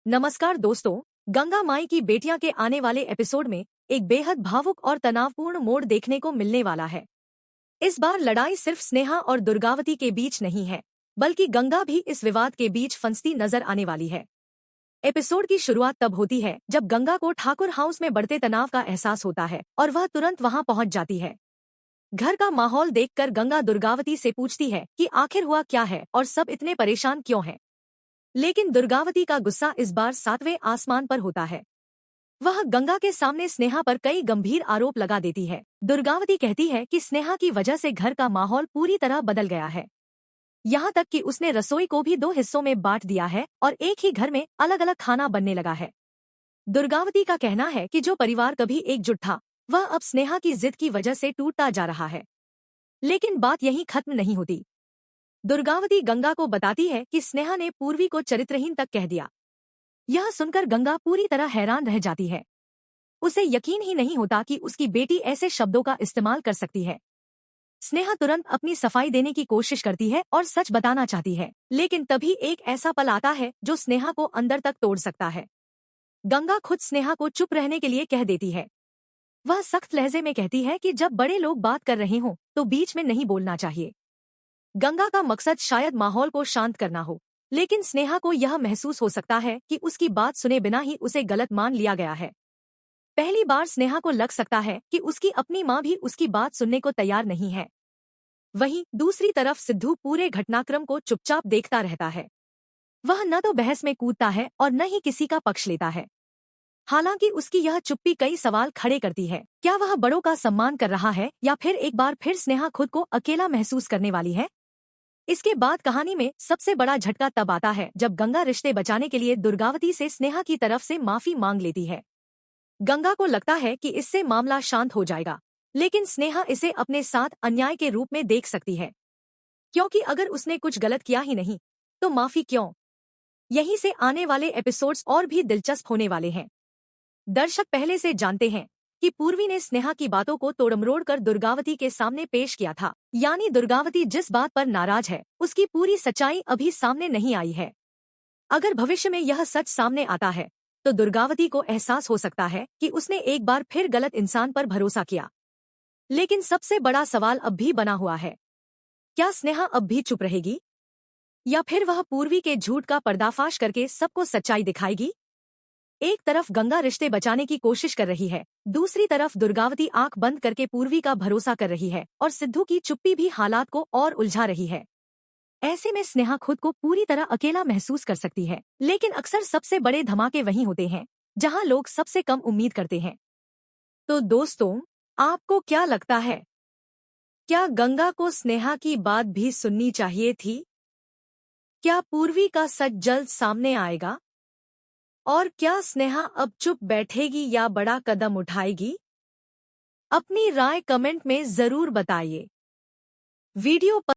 नमस्कार दोस्तों। गंगा माई की बेटियां के आने वाले एपिसोड में एक बेहद भावुक और तनावपूर्ण मोड़ देखने को मिलने वाला है। इस बार लड़ाई सिर्फ स्नेहा और दुर्गावती के बीच नहीं है, बल्कि गंगा भी इस विवाद के बीच फंसती नजर आने वाली है। एपिसोड की शुरुआत तब होती है जब गंगा को ठाकुर हाउस में बढ़ते तनाव का एहसास होता है और वह तुरंत वहां पहुंच जाती है। घर का माहौल देखकर गंगा दुर्गावती से पूछती है कि आखिर हुआ क्या है और सब इतने परेशान क्यों हैं। लेकिन दुर्गावती का गुस्सा इस बार सातवें आसमान पर होता है। वह गंगा के सामने स्नेहा पर कई गंभीर आरोप लगा देती है। दुर्गावती कहती है कि स्नेहा की वजह से घर का माहौल पूरी तरह बदल गया है। यहाँ तक कि उसने रसोई को भी दो हिस्सों में बांट दिया है और एक ही घर में अलग अलग खाना बनने लगा है। दुर्गावती का कहना है कि जो परिवार कभी एकजुट था, वह अब स्नेहा की जिद की वजह से टूटता जा रहा है। लेकिन बात यहीं खत्म नहीं होती। दुर्गावती गंगा को बताती है कि स्नेहा ने पूर्वी को चरित्रहीन तक कह दिया। यह सुनकर गंगा पूरी तरह हैरान रह जाती है। उसे यकीन ही नहीं होता कि उसकी बेटी ऐसे शब्दों का इस्तेमाल कर सकती है। स्नेहा तुरंत अपनी सफाई देने की कोशिश करती है और सच बताना चाहती है, लेकिन तभी एक ऐसा पल आता है जो स्नेहा को अंदर तक तोड़ सकता है। गंगा खुद स्नेहा को चुप रहने के लिए कह देती है। वह सख्त लहजे में कहती है कि जब बड़े लोग बात कर रहे हों तो बीच में नहीं बोलना चाहिए। गंगा का मकसद शायद माहौल को शांत करना हो, लेकिन स्नेहा को यह महसूस हो सकता है कि उसकी बात सुने बिना ही उसे गलत मान लिया गया है। पहली बार स्नेहा को लग सकता है कि उसकी अपनी माँ भी उसकी बात सुनने को तैयार नहीं है। वहीं दूसरी तरफ सिद्धू पूरे घटनाक्रम को चुपचाप देखता रहता है। वह न तो बहस में कूदता है और न ही किसी का पक्ष लेता है। हालांकि उसकी यह चुप्पी कई सवाल खड़े करती है। क्या वह बड़ों का सम्मान कर रहा है या फिर एक बार फिर स्नेहा खुद को अकेला महसूस करने वाली है? इसके बाद कहानी में सबसे बड़ा झटका तब आता है जब गंगा रिश्ते बचाने के लिए दुर्गावती से स्नेहा की तरफ से माफी मांग लेती है। गंगा को लगता है कि इससे मामला शांत हो जाएगा, लेकिन स्नेहा इसे अपने साथ अन्याय के रूप में देख सकती है। क्योंकि अगर उसने कुछ गलत किया ही नहीं, तो माफी क्यों? यहीं से आने वाले एपिसोड्स और भी दिलचस्प होने वाले हैं। दर्शक पहले से जानते हैं कि पूर्वी ने स्नेहा की बातों को तोड़मरोड़ कर दुर्गावती के सामने पेश किया था। यानी दुर्गावती जिस बात पर नाराज है, उसकी पूरी सच्चाई अभी सामने नहीं आई है। अगर भविष्य में यह सच सामने आता है, तो दुर्गावती को एहसास हो सकता है कि उसने एक बार फिर गलत इंसान पर भरोसा किया। लेकिन सबसे बड़ा सवाल अब भी बना हुआ है। क्या स्नेहा अब भी चुप रहेगी, या फिर वह पूर्वी के झूठ का पर्दाफाश करके सबको सच्चाई दिखाएगी? एक तरफ गंगा रिश्ते बचाने की कोशिश कर रही है, दूसरी तरफ दुर्गावती आंख बंद करके पूर्वी का भरोसा कर रही है और सिद्धू की चुप्पी भी हालात को और उलझा रही है। ऐसे में स्नेहा खुद को पूरी तरह अकेला महसूस कर सकती है। लेकिन अक्सर सबसे बड़े धमाके वहीं होते हैं जहां लोग सबसे कम उम्मीद करते हैं। तो दोस्तों, आपको क्या लगता है? क्या गंगा को स्नेहा की बात भी सुननी चाहिए थी? क्या पूर्वी का सच जल्द सामने आएगा? और क्या स्नेहा अब चुप बैठेगी या बड़ा कदम उठाएगी? अपनी राय कमेंट में जरूर बताइए। वीडियो